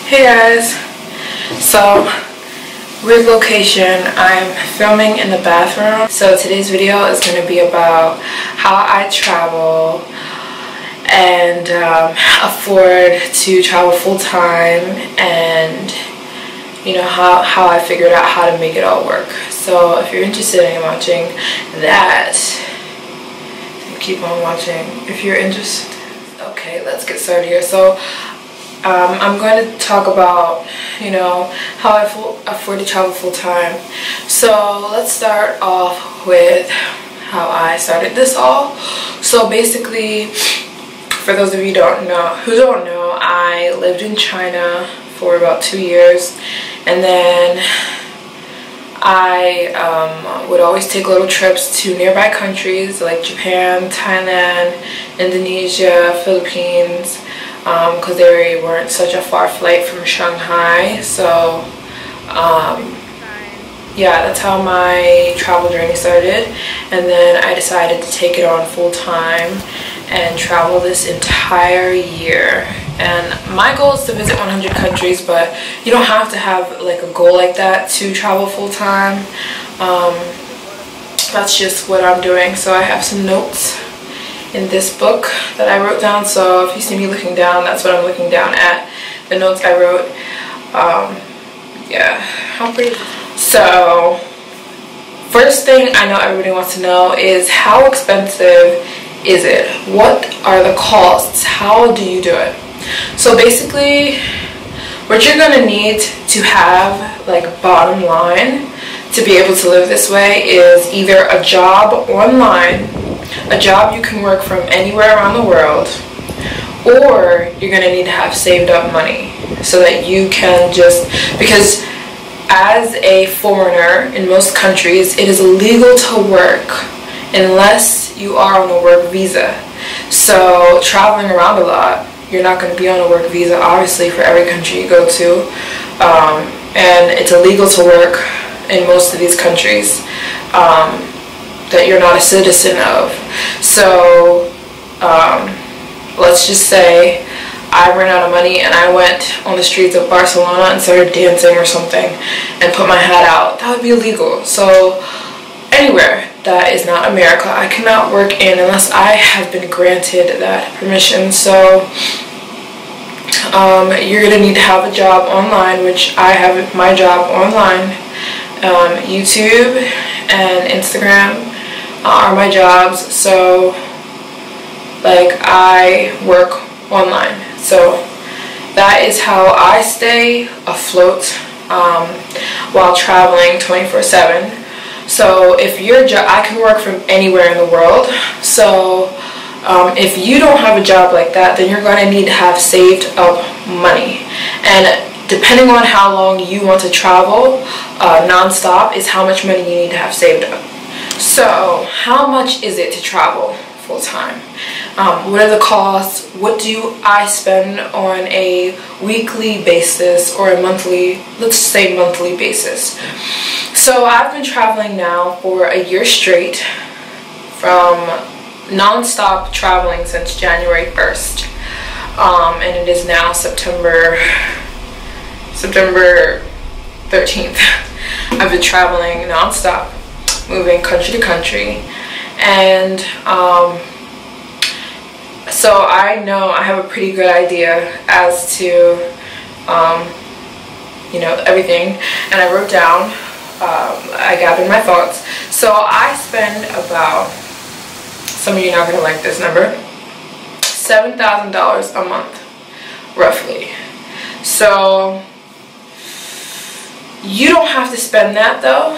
Hey guys, so weird location. I'm filming in the bathroom. So today's video is going to be about how I travel and afford to travel full-time, and you know how I figured out how to make it all work. So if you're interested in watching that, keep on watching if you're interested. Okay, let's get started here. So I'm going to talk about, you know, how I afford to travel full-time. So let's start off with how I started this all. So basically, for those of you who don't know, I lived in China for about 2 years, and then I would always take little trips to nearby countries like Japan, Thailand, Indonesia, Philippines, because they weren't such a far flight from Shanghai. So yeah, that's how my travel journey started. And then I decided to take it on full time and travel this entire year. And my goal is to visit 100 countries, but you don't have to have like a goal like that to travel full time. That's just what I'm doing. So I have some notes in this book that I wrote down. So if you see me looking down, that's what I'm looking down at, the notes I wrote. Yeah, how pretty. So first thing I know everybody wants to know is, how expensive is it? What are the costs? How do you do it? So basically, what you're gonna need to have, like, bottom line to be able to live this way is either a job online, a job you can work from anywhere around the world, or you're gonna need to have saved up money so that you can just, because as a foreigner in most countries, it is illegal to work unless you are on a work visa. So traveling around a lot, you're not going to be on a work visa, obviously, for every country you go to. And it's illegal to work in most of these countries that you're not a citizen of. So let's just say I ran out of money and I went on the streets of Barcelona and started dancing or something and put my hat out. That would be illegal. So anywhere that is not America, I cannot work in unless I have been granted that permission. So you're going to need to have a job online, which I have my job online. YouTube and Instagram are my jobs. So like, I work online. So that is how I stay afloat while traveling 24/7. So if your job, I can work from anywhere in the world. So if you don't have a job like that, then you're going to need to have saved up money. And depending on how long you want to travel non-stop is how much money you need to have saved up. So how much is it to travel full-time? What are the costs? What do I spend on a weekly basis or a monthly, let's say monthly basis? So I've been traveling now for a year straight, from non-stop traveling since January 1st. And it is now September 13th. I've been traveling non-stop, moving country to country. And so I know I have a pretty good idea as to you know, everything, and I wrote down, I gathered my thoughts. So I spend about, some of you are not going to like this number, $7,000 a month roughly. So you don't have to spend that though.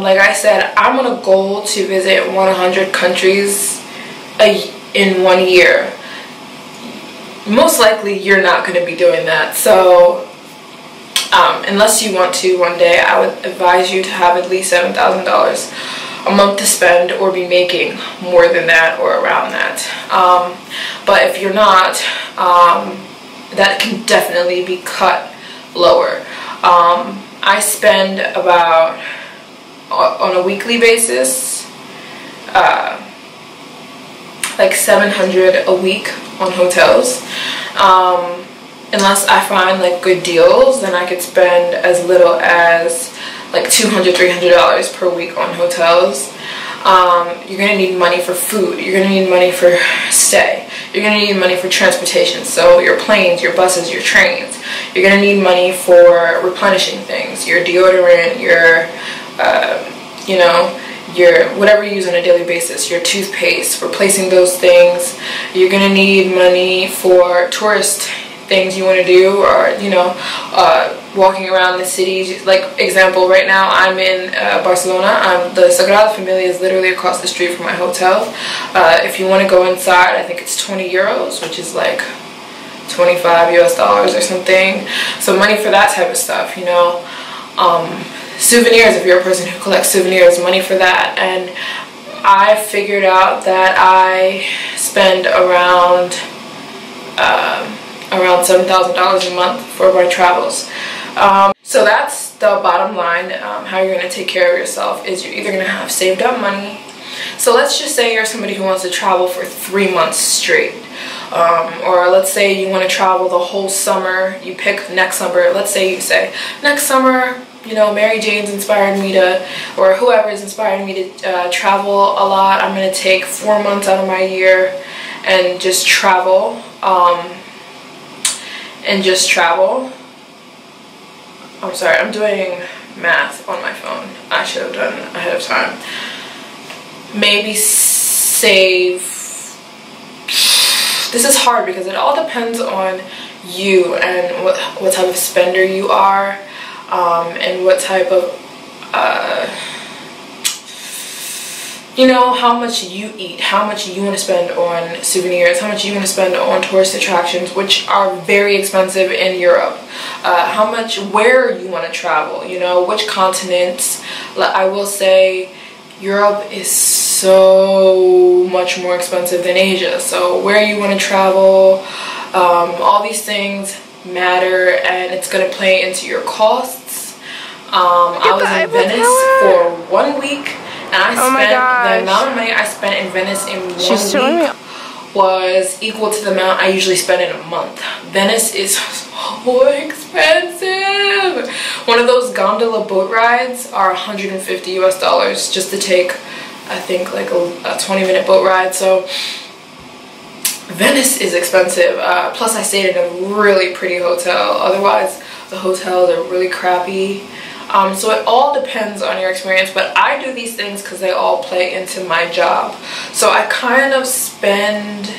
Like I said, I'm on a goal to visit 100 countries in 1 year. Most likely you're not going to be doing that. So unless you want to one day, I would advise you to have at least $7,000 a month to spend, or be making more than that or around that. But if you're not, that can definitely be cut lower. I spend about, on a weekly basis, like $700 a week on hotels. unless I find like good deals, then I could spend as little as like $200, $300 per week on hotels. You're gonna need money for food, you're gonna need money for stay, you're gonna need money for transportation, so your planes, your buses, your trains. You're gonna need money for replenishing things, your deodorant, your you know, your whatever you use on a daily basis, your toothpaste, replacing those things. You're gonna need money for tourist things you want to do, or you know, walking around the city. Like example, right now I'm in Barcelona. The Sagrada Familia is literally across the street from my hotel. If you want to go inside, I think it's 20 euros, which is like 25 US dollars or something. So money for that type of stuff, you know. Souvenirs, if you're a person who collects souvenirs, money for that. And I figured out that I spend around $7,000 a month for my travels. So that's the bottom line. How you're going to take care of yourself is you're either going to have saved up money. So let's just say you're somebody who wants to travel for 3 months straight. Or let's say you want to travel the whole summer. You pick next summer. Let's say you say, next summer, you know, Mary Jane's inspired me to, or whoever is inspiring me to travel a lot. I'm going to take 4 months out of my year and just travel. I'm sorry, I'm doing math on my phone. I should have done ahead of time. Maybe save. This is hard because it all depends on you and what type of spender you are, and what type of you know, how much you eat, how much you want to spend on souvenirs, how much you want to spend on tourist attractions, which are very expensive in Europe. How much, where you want to travel, you know, which continents. I will say Europe is so much more expensive than Asia. So where you want to travel, all these things matter, and it's going to play into your costs. I was in Venice for 1 week. And I spent, the amount of money I spent in Venice in 1 week was equal to the amount I usually spend in a month. Venice is so expensive. One of those gondola boat rides are 150 US dollars just to take, I think, like a 20-minute boat ride. So Venice is expensive. Plus I stayed in a really pretty hotel. Otherwise the hotels are really crappy. So it all depends on your experience, but I do these things because they all play into my job. So I kind of spend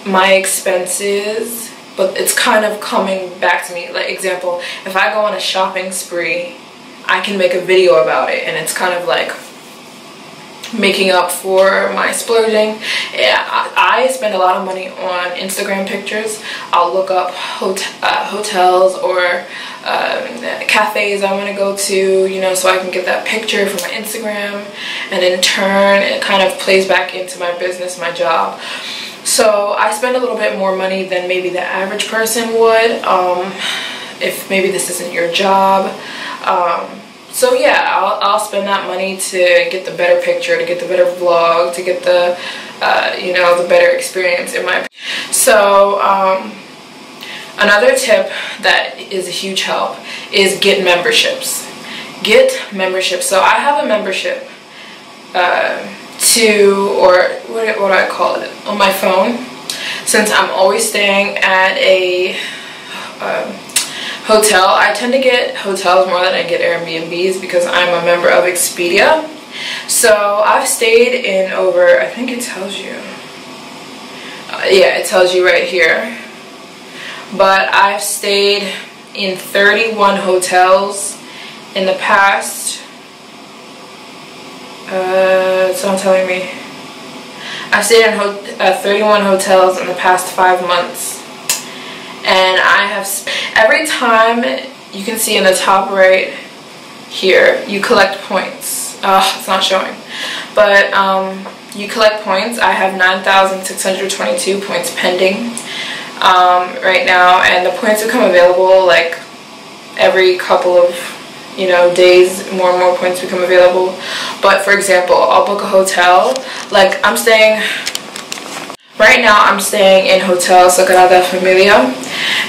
my expenses, but it's kind of coming back to me. Like example, if I go on a shopping spree, I can make a video about it, and it's kind of like making up for my splurging. Yeah, I spend a lot of money on Instagram pictures. I'll look up hotels or cafes I want to go to, you know, so I can get that picture for my Instagram, and in turn it kind of plays back into my business, my job. So I spend a little bit more money than maybe the average person would, if maybe this isn't your job. So yeah, I'll spend that money to get the better picture, to get the better vlog, to get the you know, the better experience in my. So another tip that is a huge help is get memberships. Get memberships. So I have a membership or what do I call it, on my phone, since I'm always staying at a hotel. I tend to get hotels more than I get Airbnbs because I'm a member of Expedia. So I've stayed in over, I think it tells you, yeah, it tells you right here, but I've stayed in 31 hotels in the past, it's not telling me. I've stayed in 31 hotels in the past 5 months. And I have, every time, you can see in the top right here, you collect points. It's not showing. But you collect points. I have 9,622 points pending right now. And the points become available like every couple of, you know, days. More and more points become available. But for example, I'll book a hotel. Like I'm staying... Right now I'm staying in Hotel Sagrada Familia,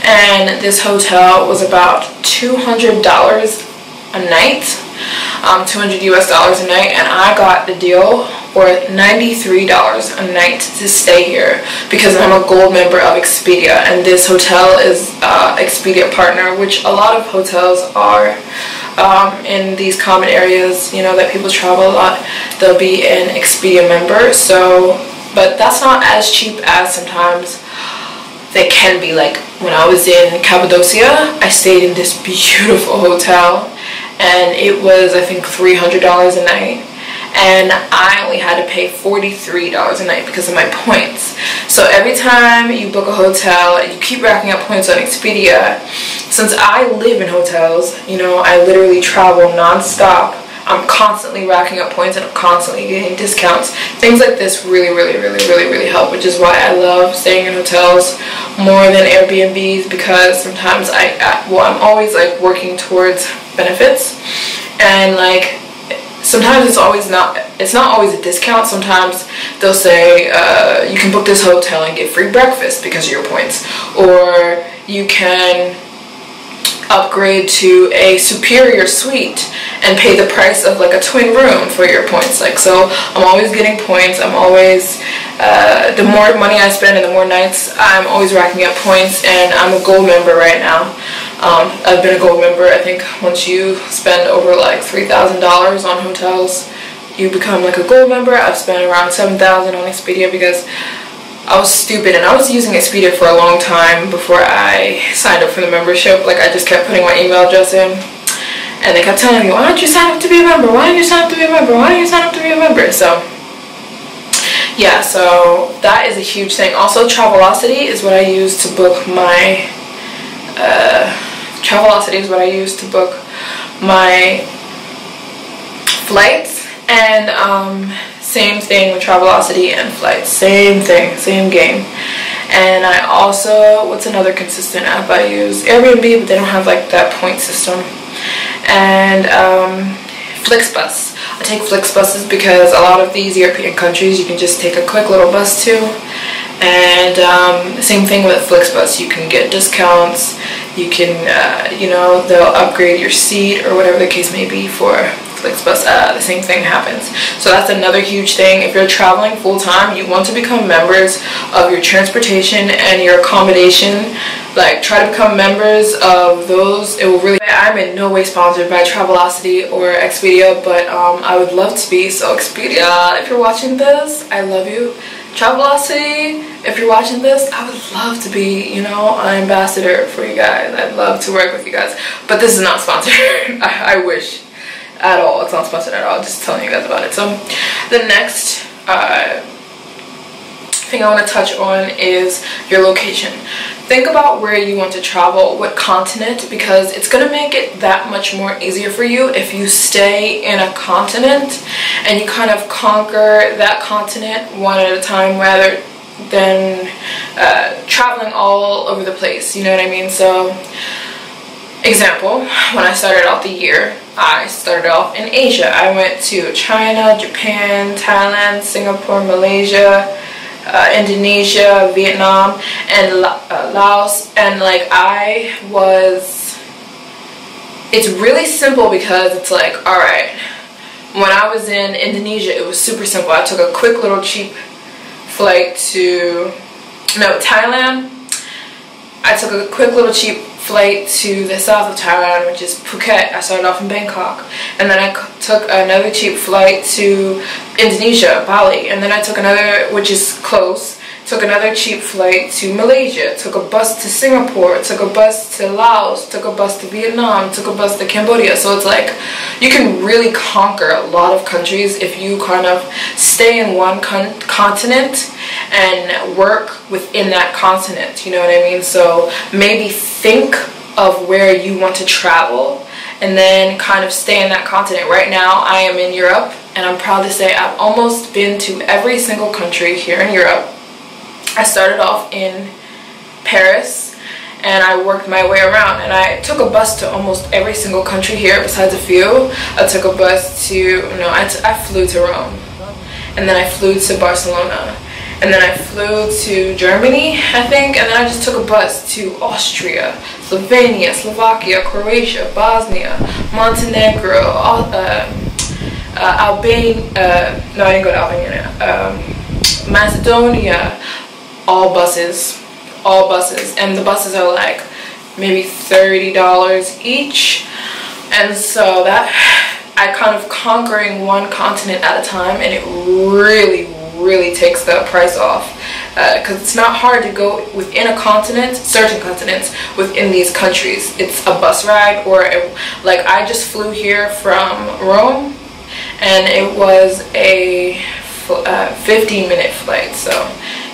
and this hotel was about $200 a night, 200 US dollars a night, and I got the deal for $93 a night to stay here because I'm a gold member of Expedia, and this hotel is Expedia partner, which a lot of hotels are in these common areas, you know, that people travel a lot. They'll be an Expedia member. So, but that's not as cheap as sometimes they can be. Like when I was in Cappadocia, I stayed in this beautiful hotel, and it was, I think, $300 a night, and I only had to pay $43 a night because of my points. So every time you book a hotel, you keep racking up points on Expedia. Since I live in hotels, you know, I literally travel non-stop. I'm constantly racking up points and I'm constantly getting discounts. Things like this really help, which is why I love staying in hotels more than Airbnbs, because sometimes I'm always like working towards benefits, and like sometimes it's not always a discount. Sometimes they'll say you can book this hotel and get free breakfast because of your points, or you can upgrade to a superior suite and pay the price of like a twin room for your points. Like, so I'm always getting points. I'm always the more money I spend and the more nights, I'm always racking up points, and I'm a gold member right now. I've been a gold member. I think once you spend over like $3,000 on hotels, you become like a gold member. I've spent around $7,000 on Expedia because I was stupid, and I was using Expedia for a long time before I signed up for the membership. Like, I just kept putting my email address in, and they kept telling me, why don't you sign up to be a member? Why don't you sign up to be a member? Why don't you sign up to be a member? So yeah, so that is a huge thing. Also, Travelocity is what I use to book my flights, and same thing with Travelocity and flights, same thing, same game. And I also, what's another consistent app I use? Airbnb, but they don't have like that point system. And Flixbus. I take Flixbuses because a lot of these European countries you can just take a quick little bus to. And same thing with Flixbus. You can get discounts. You can, you know, they'll upgrade your seat or whatever the case may be for Flixbus. The same thing happens. So that's another huge thing. If you're traveling full-time, you want to become members of your transportation and your accommodation. Like, try to become members of those. It will really, I'm in no way sponsored by Travelocity or Expedia, but I would love to be. So Expedia, if you're watching this, I love you. Travelocity, if you're watching this, I would love to be, you know, an ambassador for you guys. I'd love to work with you guys, but this is not sponsored. I wish. At all. It's not sponsored at all. Just telling you guys about it. So the next thing I want to touch on is your location. Think about where you want to travel, what continent, because it's going to make it that much more easier for you if you stay in a continent and you kind of conquer that continent one at a time rather than traveling all over the place, you know what I mean? So example, when I started out the year, I started off in Asia. I went to China, Japan, Thailand, Singapore, Malaysia, Indonesia, Vietnam, and Laos. And like, it's really simple because it's like, alright, when I was in Indonesia, it was super simple. I took a quick little cheap flight to, Thailand. I took a quick little cheap flight to the south of Thailand, which is Phuket. I started off in Bangkok, and then I took another cheap flight to Indonesia, Bali, and then I took another, which is close, took another cheap flight to Malaysia, took a bus to Singapore, took a bus to Laos, took a bus to Vietnam, took a bus to Cambodia. So it's like, you can really conquer a lot of countries if you kind of stay in one continent and work within that continent, you know what I mean? So maybe think of where you want to travel and then kind of stay in that continent. Right now I am in Europe, and I'm proud to say I've almost been to every single country here in Europe. I started off in Paris and I worked my way around, and I took a bus to almost every single country here besides a few. I took a bus to, I flew to Rome, and then I flew to Barcelona, and then I flew to Germany, I think, and then I just took a bus to Austria, Slovenia, Slovakia, Croatia, Bosnia, Montenegro, Albania, no, I didn't go to Albania, Macedonia, all buses, and the buses are like maybe $30 each, and so that I kind of conquering one continent at a time, and it really takes the price off, because it's not hard to go within a continent, certain continents within these countries. It's a bus ride, or like I just flew here from Rome, and it was a 15-minute flight. So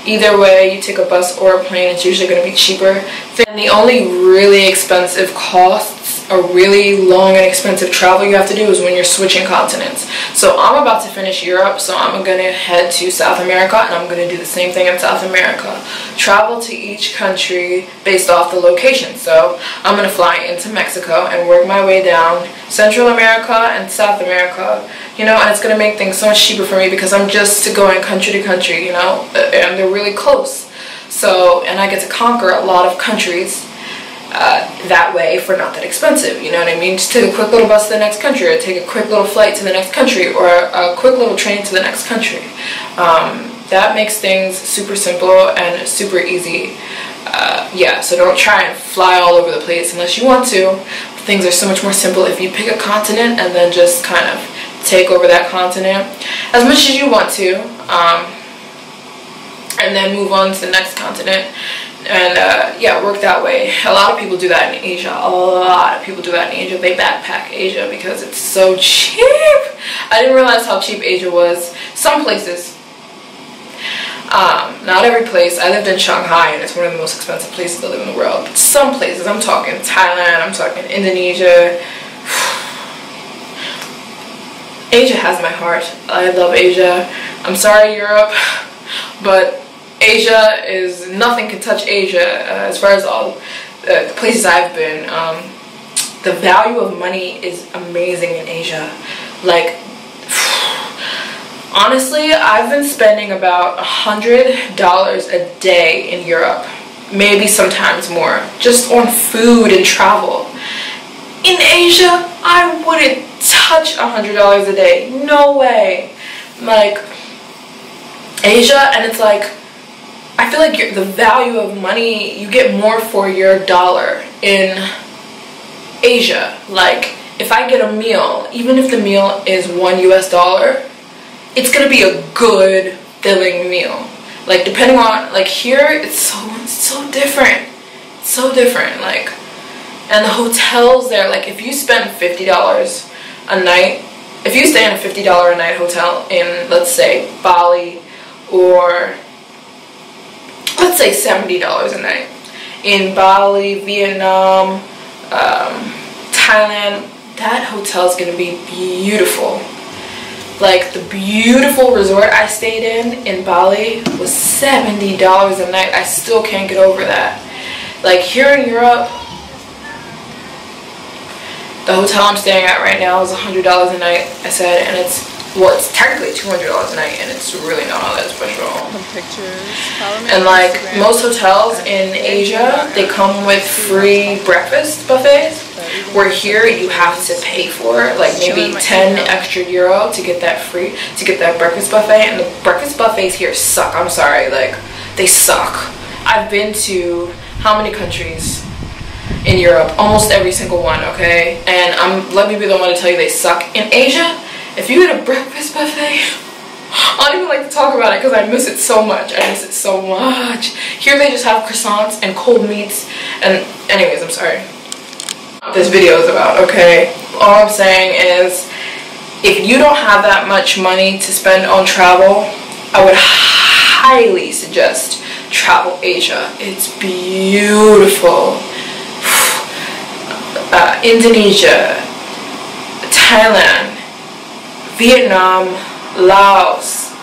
either way, you take a bus or a plane, it's usually going to be cheaper. And the only really expensive costs, a really long and expensive travel you have to do is when you're switching continents. So I'm about to finish Europe, so I'm going to head to South America, and I'm going to do the same thing in South America. Travel to each country based off the location. So I'm going to fly into Mexico and work my way down Central America and South America, you know, and it's going to make things so much cheaper for me because I'm just going country to country, you know, and they're really close. So, and I get to conquer a lot of countries that way for not that expensive, you know what I mean? Just take a quick little bus to the next country, or take a quick little flight to the next country, or a quick little train to the next country. That makes things super simple and super easy. Yeah, so don't try and fly all over the place unless you want to. Things are so much more simple if you pick a continent and then just kind of take over that continent as much as you want to, and then move on to the next continent. And yeah, work that way. A lot of people do that in Asia. A lot of people do that in Asia. They backpack Asia because it's so cheap. I didn't realize how cheap Asia was. Some places, not every place. I lived in Shanghai, and it's one of the most expensive places to live in the world. But some places, I'm talking Thailand, I'm talking Indonesia. Asia has my heart. I love Asia. I'm sorry, Europe, but Asia is, nothing can touch Asia as far as all the places I've been. The value of money is amazing in Asia. Like, honestly, I've been spending about $100 a day in Europe, maybe sometimes more, just on food and travel. In Asia, I wouldn't touch $100 a day. No way. Like, Asia, and it's like, I feel like the value of money, you get more for your dollar in Asia. Like, if I get a meal, even if the meal is $1 US, it's gonna be a good filling meal. Like, depending on, like, here, it's so different. It's so different. Like, and the hotels there, like, if you spend $50 a night, if you stay in a $50 a night hotel in, let's say, Bali, or let's say $70 a night in Bali, Vietnam, Thailand, that hotel is going to be beautiful. Like, the beautiful resort I stayed in Bali was $70 a night. I still can't get over that. Like, here in Europe, the hotel I'm staying at right now is $100 a night, I said, and it's, well, it's technically $200 a night, and it's really not all that special. And like most hotels in Asia, they come with free breakfast buffets, where here you have to pay for like maybe 10 extra euro to get that breakfast buffet. And the breakfast buffets here suck. I'm sorry, like, they suck. I've been to how many countries in Europe? Almost every single one, okay? And let me be the one to tell you they suck. In Asia, if you get a breakfast buffet, I don't even like to talk about it because I miss it so much. I miss it so much. Here they just have croissants and cold meats. And anyways, I'm sorry. What this video is about, okay? All I'm saying is, if you don't have that much money to spend on travel, I would highly suggest travel Asia. It's beautiful. Indonesia, Thailand, Vietnam, Laos,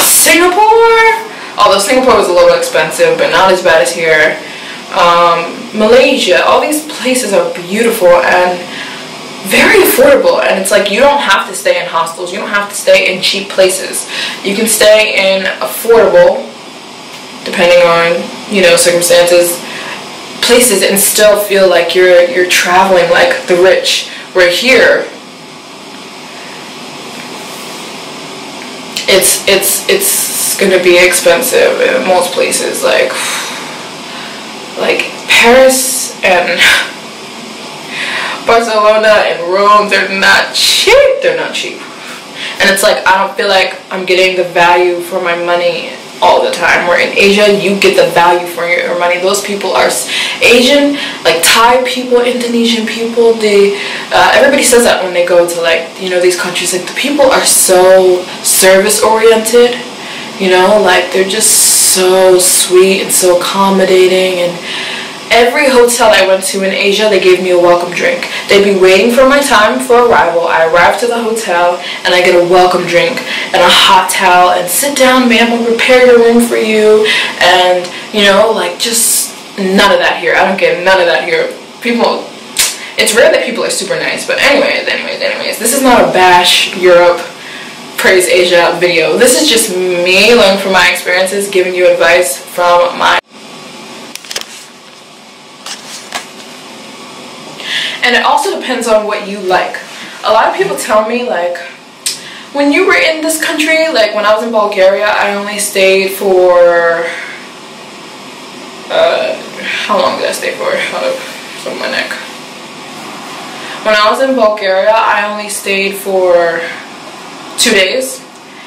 Singapore, although Singapore was a little expensive but not as bad as here, Malaysia. All these places are beautiful, and very affordable, and it's like you don't have to stay in hostels, you don't have to stay in cheap places. You can stay in affordable, depending on, you know, circumstances, places, and still feel like you're traveling like the rich. Where here, it's gonna be expensive in most places, like Paris and Barcelona and Rome. They're not cheap. They're not cheap. And it's like, I don't feel like I'm getting the value for my money all the time. Where in Asia, you get the value for your money. Those people are Asian, like Thai people, Indonesian people. They everybody says that when they go to, like, you know, these countries. Like, the people are so service oriented. You know, like, they're just so sweet and so accommodating. And every hotel I went to in Asia, they gave me a welcome drink. They'd be waiting for my time for arrival. I arrive to the hotel and I get a welcome drink and a hot towel and sit down, ma'am, we'll prepare your room for you. And, you know, like, just none of that here. I don't get none of that here. People, it's rare that people are super nice. But anyways, this is not a bash Europe, praise Asia video. This is just me learning from my experiences, giving you advice from my. And it also depends on what you like. A lot of people tell me, like, when you were in this country, like when I was in Bulgaria, I only stayed for, how long did I stay for? Hold up, from my neck. When I was in Bulgaria, I only stayed for 2 days.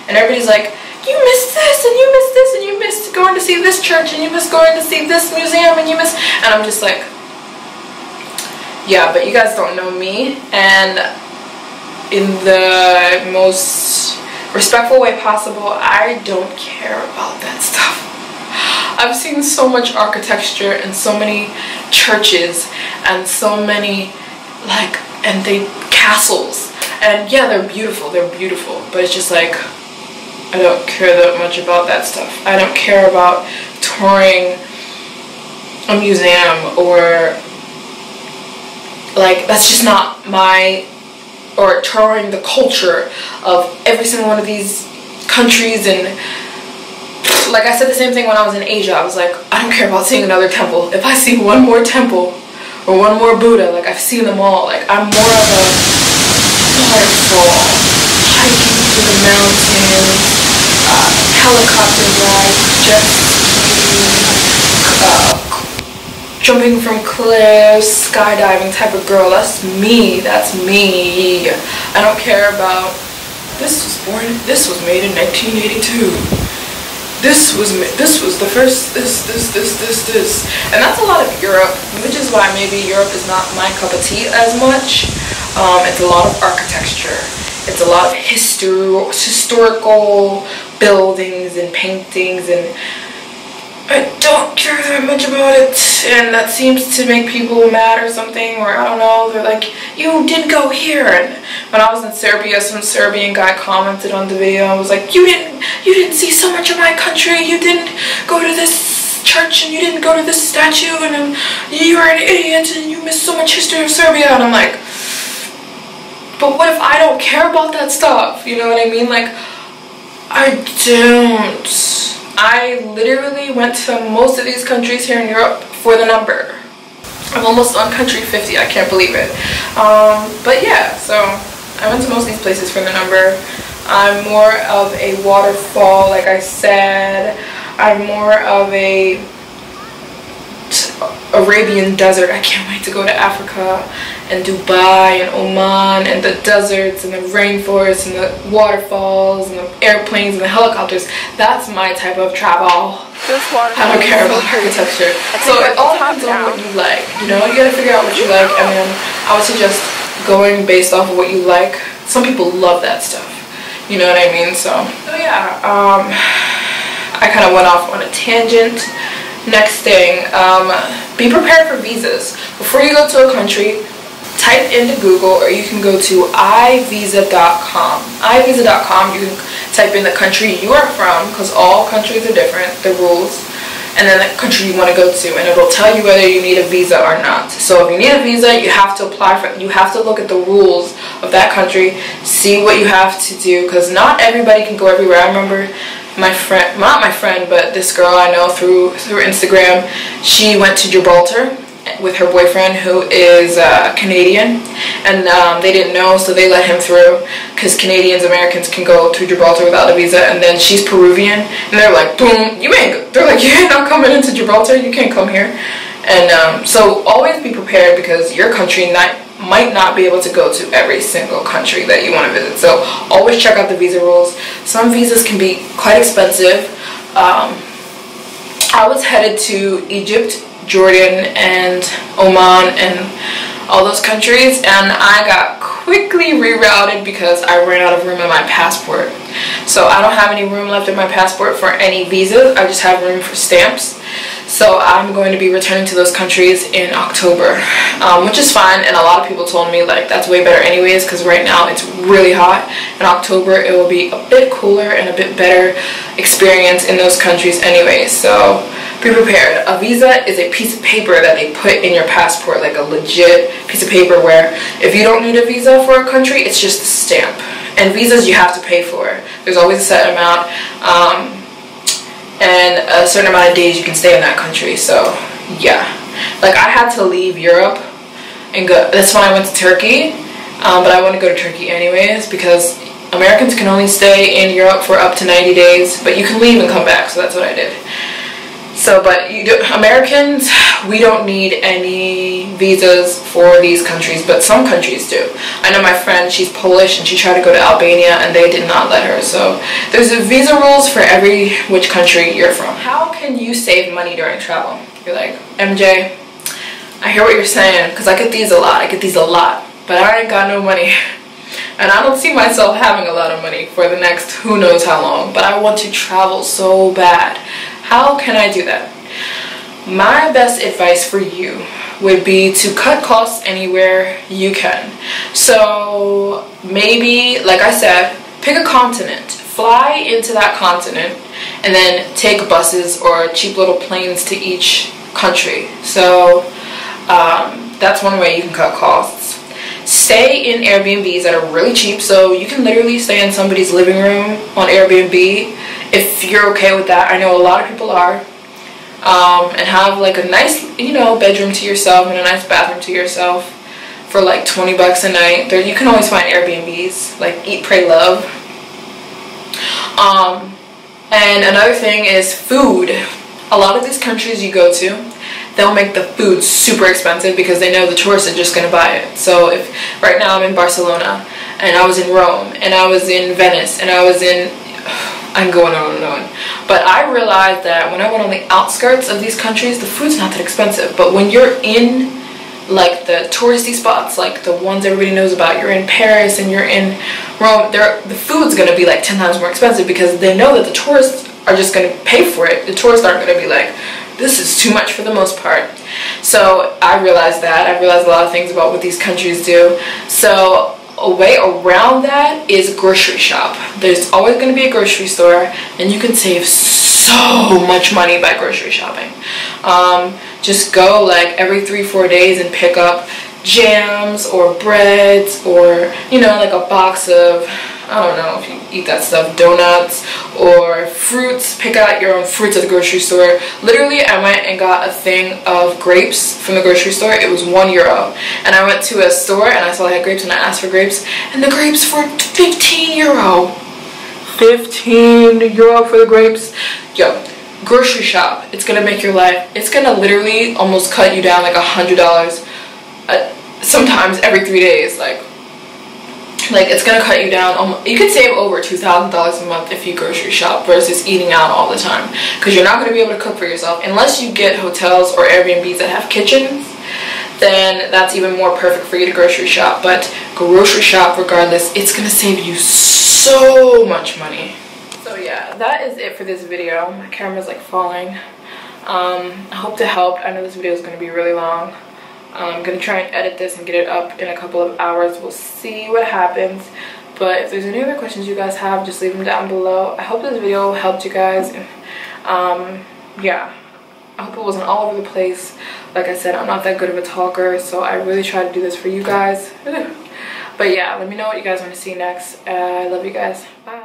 And everybody's like, you missed this, and you missed this, and you missed going to see this church, and you missed going to see this museum, and you missed, and I'm just like, yeah, but you guys don't know me. And in the most respectful way possible, I don't care about that stuff. I've seen so much architecture and so many churches and so many, like, and they castles, and yeah, they're beautiful, but it's just like, I don't care that much about that stuff. I don't care about touring a museum, or like, that's just not my, or touring the culture of every single one of these countries. And like I said the same thing when I was in Asia. I was like, I don't care about seeing another temple. If I see one more temple or one more Buddha, like, I've seen them all. Like, I'm more of a waterfall, hiking through the mountains, helicopter ride, jet ski, jumping from cliffs, skydiving type of girl. That's me. That's me. I don't care about, this was made in 1982. This was the first, this. And that's a lot of Europe, which is why maybe Europe is not my cup of tea as much. It's a lot of architecture. It's a lot of historical buildings and paintings, and I don't care that much about it, and that seems to make people mad or something, or I don't know, they're like, you did go here. And when I was in Serbia, some Serbian guy commented on the video and was like, you didn't see so much of my country, you didn't go to this church, and you didn't go to this statue, and you are an idiot, and you missed so much history of Serbia. And I'm like, but what if I don't care about that stuff? You know what I mean? Like, I don't. I literally went to most of these countries here in Europe for the number. I'm almost on country 50, I can't believe it. But yeah, so I went to most of these places for the number. I'm more of a waterfall, like I said. I'm more of a Arabian desert. I can't wait to go to Africa and Dubai and Oman and the deserts and the rainforests and the waterfalls and the airplanes and the helicopters. That's my type of travel. I don't care about architecture. So it all depends on what you like. You know, you gotta figure out what you like, and then I would suggest going based off of what you like. Some people love that stuff. You know what I mean? So yeah, I kind of went off on a tangent. Next thing, be prepared for visas. Before you go to a country, type into Google, or you can go to ivisa.com. ivisa.com, you can type in the country you are from, because all countries are different, the rules. and then the country you want to go to, and it'll tell you whether you need a visa or not. So if you need a visa, you have to apply for it. You have to look at the rules of that country, see what you have to do, because not everybody can go everywhere. I remember my friend, not my friend, but this girl I know through Instagram, she went to Gibraltar with her boyfriend, who is Canadian, and they didn't know, so they let him through, because Americans can go to Gibraltar without a visa. And then she's Peruvian, and they're like, boom, they're like, you're not coming into Gibraltar, you can't come here. And so always be prepared, because your country might not be able to go to every single country that you want to visit. So always check out the visa rules. Some visas can be quite expensive. I was headed to Egypt, Jordan, and Oman, and all those countries, and I got quickly rerouted because I ran out of room in my passport. So I don't have any room left in my passport for any visas. I just have room for stamps. So I'm going to be returning to those countries in October, which is fine. And a lot of people told me like that's way better anyways, because right now it's really hot. In October it will be a bit cooler and a bit better experience in those countries anyway. So be prepared. A visa is a piece of paper that they put in your passport, like a legit piece of paper, where if you don't need a visa for a country, it's just a stamp. And visas you have to pay for. There's always a set amount, and a certain amount of days you can stay in that country. So yeah, like I had to leave Europe and go. That's why I went to Turkey, but I want to go to Turkey anyways, because Americans can only stay in Europe for up to 90 days, but you can leave and come back. So that's what I did. So, but Americans, we don't need any visas for these countries, but some countries do. I know my friend, she's Polish, and she tried to go to Albania, and they did not let her. So there's visa rules for every which country you're from. How can you save money during travel? You're like, MJ, I hear what you're saying, because I get these a lot. But I ain't got no money. And I don't see myself having a lot of money for the next who knows how long, but I want to travel so bad. How can I do that? My best advice for you would be to cut costs anywhere you can. So maybe, like I said, pick a continent, fly into that continent, and then take buses or cheap little planes to each country. So that's one way you can cut costs. Stay in Airbnbs that are really cheap, so you can literally stay in somebody's living room on Airbnb if you're okay with that. I know a lot of people are, and have like a nice, bedroom to yourself and a nice bathroom to yourself for like 20 bucks a night. There, you can always find Airbnbs like Eat, Pray, Love. And another thing is food. A lot of these countries you go to, they'll make the food super expensive because they know the tourists are just going to buy it. So if right now I'm in Barcelona, and I was in Rome, and I was in Venice, and I was in, I'm going on and on. But I realized that when I went on the outskirts of these countries, the food's not that expensive. But when you're in like the touristy spots, like the ones everybody knows about, you're in Paris and you're in Rome, the food's going to be like 10 times more expensive, because they know that the tourists are just going to pay for it. The tourists aren't going to be like, this is too much for the most part. So I realized that. I realized a lot of things about what these countries do. So a way around that is grocery shop. There's always going to be a grocery store, and you can save so much money by grocery shopping. Just go like every 3-4 days and pick up jams or breads, or like a box of, I don't know if you eat that stuff, donuts or fruits. Pick out your own fruits at the grocery store. Literally, I went and got a thing of grapes from the grocery store. It was €1. And I went to a store and I saw they had grapes, and I asked for grapes, and the grapes for €15. €15 for the grapes. Yo, grocery shop. It's gonna make your life, it's gonna literally almost cut you down like $100 sometimes every 3 days. Like it's gonna cut you down. You could save over $2,000 a month if you grocery shop versus eating out all the time, because you're not gonna be able to cook for yourself unless you get hotels or Airbnbs that have kitchens. Then that's even more perfect for you to grocery shop. But grocery shop regardless, it's gonna save you so much money. So yeah, that is it for this video. My camera's like falling. I hope to help. I know this video is gonna be really long. I'm gonna try and edit this and get it up in a couple of hours. We'll see what happens. But if there's any other questions you guys have, just leave them down below. I hope this video helped you guys. Yeah, I hope it wasn't all over the place. Like I said, I'm not that good of a talker, so I really try to do this for you guys. But yeah, let me know what you guys want to see next. I love you guys. Bye.